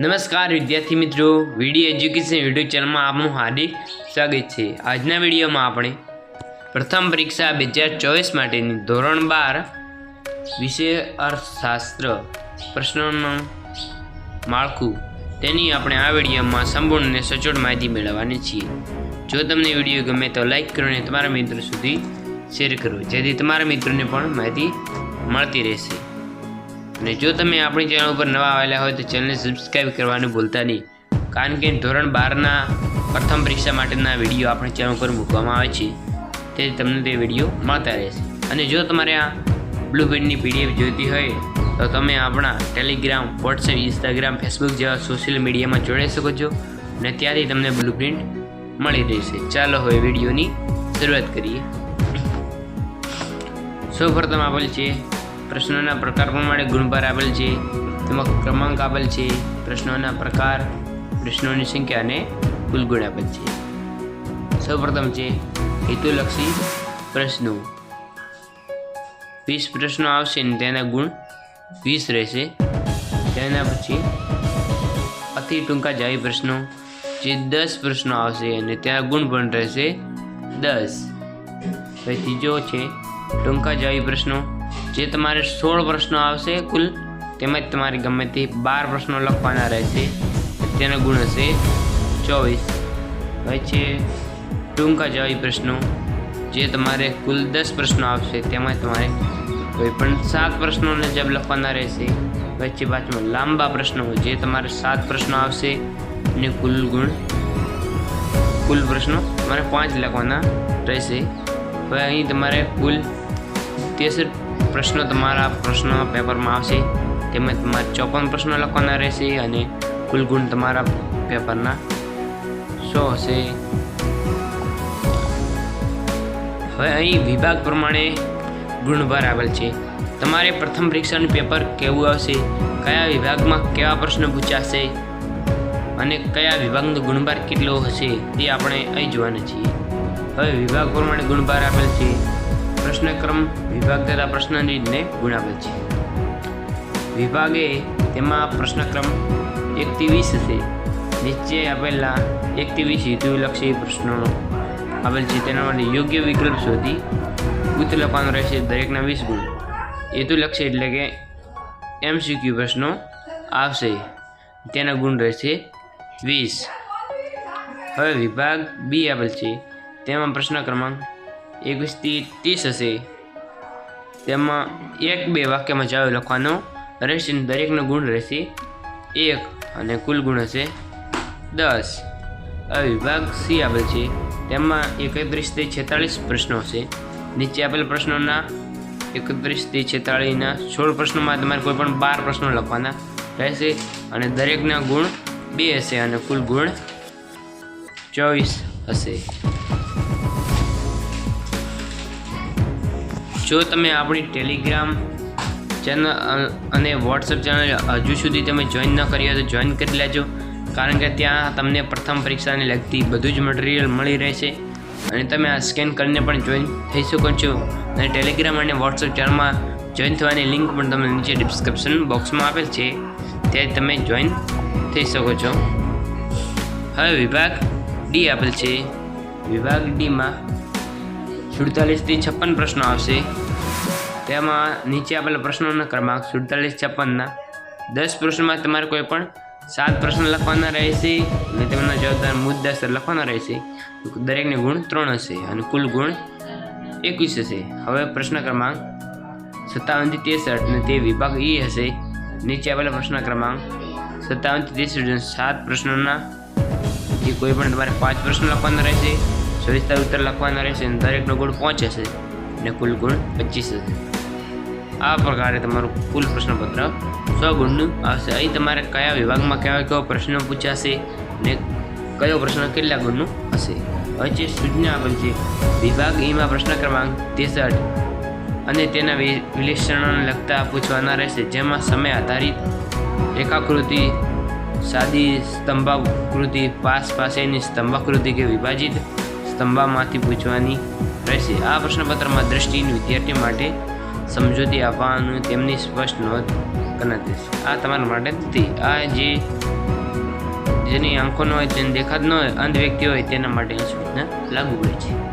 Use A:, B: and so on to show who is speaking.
A: નમસ્કાર વિદ્યાર્થી મિત્રો, વીડિયો એજ્યુકેશન યુટ્યુબ ચેનલમાં આપનું હાર્દિક સ્વાગત છે। આજના વિડીયોમાં આપણે પ્રથમ પરીક્ષા 2024 માટેની ધોરણ 12 વિષય અર્થશાસ્ત્ર પ્રશ્નોનું માળખું તેની આપણે આ વિડીયોમાં સંપૂર્ણ અને સચોટ માહિતી મેળવવાની છીએ। જો તમને વિડીયો ગમે તો લાઈક કરો અને તમારા મિત્રો સુધી શેર કરો, જેથી તમારા મિત્રોને પણ માહિતી મળતી રહેશે। અને જો તમે આપણી ચેનલ ઉપર નવા આવેલા હોય તો ચેનલને સબસ્ક્રાઈબ કરવાનું ભૂલતા નહીં, કારણ કે ધોરણ 12ના પ્રથમ પરીક્ષા માટેના વિડીયો આપણી ચેનલ ઉપર મૂકવામાં આવે છે, તેથી તમને તે વિડીયો મળતા રહેશે। અને જો તમારે આ બ્લુપ્રિન્ટની PDF જોઈતી હોય તો તમે આપણા ટેલિગ્રામ, વોટ્સએપ, ઇન્સ્ટાગ્રામ, ફેસબુક જેવા સોશિયલ મીડિયામાં જોડાઈ શકો છો અને ત્યાંથી તમને બ્લુપ્રિન્ટ મળી રહેશે। ચાલો હવે વિડીયોની શરૂઆત કરીએ। સૌપ્રથમ આપેલ છે પ્રશ્નોના પ્રકાર પ્રમાણે ગુણભાર આપેલ છે, તેમાં ક્રમાંક આપેલ છે, પ્રશ્નોના પ્રકાર, પ્રશ્નોની સંખ્યા અને કુલ ગુણ આપેલ છે। સૌપ્રથમ છે હેતુલક્ષી પ્રશ્નો। 20 પ્રશ્નો આવશે અને તેના ગુણ 20 રહેશે। તેના પછી અતિ ટૂંકા જાવી પ્રશ્નો, જે 10 પ્રશ્નો આવશે અને તેના ગુણ પણ રહેશે 10। પછી ત્રીજો છે ટૂંકા જાવી પ્રશ્નો, જે તમારે 16 પ્રશ્નો આવશે કુલ, તેમજ તમારે ગમે તે 12 પ્રશ્નો લખવાના રહેશે, તેના ગુણ હશે 24। પછી ટૂંકા જાવી પ્રશ્નો, જે તમારે કુલ 10 પ્રશ્નો આવશે, તેમાં તમારે કોઈ પણ 7 પ્રશ્નોને જવાબ લખવાના રહેશે। પછી પાછમાં લાંબા પ્રશ્નો, જે તમારે 7 પ્રશ્નો આવશે અને કુલ પ્રશ્નો તમારે 5 લખવાના રહેશે। હવે અહીં તમારે કુલ 63 પ્રશ્નો તમારા પ્રશ્ન પેપરમાં આવશે, તેમજ તમારે 54 પ્રશ્નો લખવાના રહેશે અને કુલ ગુણ તમારા પેપરના 100 હશે। હવે અહીં વિભાગ પ્રમાણે ગુણભાર આપેલ છે। તમારે પ્રથમ પરીક્ષાનું પેપર કેવું આવશે, કયા વિભાગમાં કેવા પ્રશ્નો પૂછાશે અને કયા વિભાગનો ગુણભાર કેટલો હશે તે આપણે અહીં જોવાના છીએ। હવે વિભાગ પ્રમાણે ગુણભાર આપેલ છે। પ્રશ્નક્રમ વિભાગ તથા પ્રશ્નની રીતને ગુણ આપેલ છે। વિભાગે તેમાં પ્રશ્નક્રમ 1 થી 20 હશે। નીચે આપેલા 1 થી 20 હેતુલક્ષી પ્રશ્નો આપેલ છે, તેના માટે યોગ્ય વિકલ્પ શોધી ઉત્તર લખવાનો રહેશે। દરેકના 20 ગુણ। હેતુલક્ષી એટલે કે MCQ પ્રશ્નો આવશે, તેના ગુણ રહેશે 20। હવે વિભાગ બી આપેલ છે, તેમાં પ્રશ્ન ક્રમાંક 21 થી 30 હશે। તેમાં 1-2 વાક્યમાં જવાબ લખવાનો રહેશે, દરેકનો ગુણ રહેશે 1 અને કુલ ગુણ હશે 10। હવે વિભાગ સી આપેલ છે, તેમાં 31 થી 46 પ્રશ્નો હશે। નીચે આપેલ પ્રશ્નોના 31 થી 46ના 16 પ્રશ્નોમાં તમારે કોઈ પણ 12 પ્રશ્નો લખવાના રહેશે અને દરેકના ગુણ 2 હશે અને કુલ ગુણ 24 હશે। જો તમે આપણી ટેલિગ્રામ ચેનલ અને વોટ્સએપ ચેનલ હજુ સુધી તમે જોઈન ન કરી હોય તો જોઈન કરી લેજો, કારણ કે ત્યાં તમને પ્રથમ પરીક્ષાને લગતી બધું જ મટીરિયલ મળી રહેશે અને તમે આ સ્કેન કરીને પણ જોઈન થઈ શકો છો। અને ટેલિગ્રામ અને વોટ્સએપ ચેનલમાં જોઈન થવાની લિંક પણ તમને નીચે ડિસ્ક્રિપ્શન બોક્સમાં આપેલ છે, ત્યાં તમે જોઈન થઈ શકો છો। હવે વિભાગ ડી આપેલ છે। વિભાગ ડીમાં 47 થી 56 પ્રશ્નો આવશે। તેમાં નીચે આપેલા પ્રશ્નોના ક્રમાંક 47-56ના 10 પ્રશ્નોમાં તમારે કોઈ પણ 7 પ્રશ્નો લખવાના રહેશે અને તેમના જવાબદાર મુદ્દાસર લખવાના રહેશે, દરેકને ગુણ 3 હશે અને કુલ ગુણ 21 હશે। હવે પ્રશ્ન ક્રમાંક 57 થી 63 અને તે વિભાગ ઈ હશે। નીચે આપેલા પ્રશ્ન ક્રમાંક 57 થી 63 7 પ્રશ્નોના જે કોઈ પણ તમારે 5 પ્રશ્નો લખવાના રહેશે, સવિસ્તાર ઉત્તર લખવાના રહેશે અને દરેકનો ગુણ 5 હશે અને કુલ ગુણ 25 હશે। આ પ્રકારે તમારું કુલ પ્રશ્નપત્ર 100 ગુણનું આવશે। અહીં તમારે કયા વિભાગમાં કયો પ્રશ્નો પૂછાશે અને કયો પ્રશ્ન કેટલા ગુણનું હશે। હવે જે સૂચના આપેલ છે, વિભાગ એમાં પ્રશ્ન ક્રમાંક 63 અને તેના વિશ્લેષણોને લગતા પૂછવાના રહેશે, જેમાં સમય આધારિત રેખાકૃતિ, સાદી સ્તંભાકૃતિ, પાસેની સ્તંભાકૃતિ કે વિભાજિત સ્તંભામાંથી પૂછવાની રહેશે। આ પ્રશ્નપત્રમાં દ્રષ્ટિહીન વિદ્યાર્થી માટે સમજૂતી આપવાનું તેમની સ્પષ્ટ નોંધ કરનાર રહેશે। આ તમારા માટે આ જે જેની આંખો ન હોય તેને દેખાત ન હોય અંધ વ્યક્તિ હોય તેના માટે આ સૂચના લાગુ હોય છે.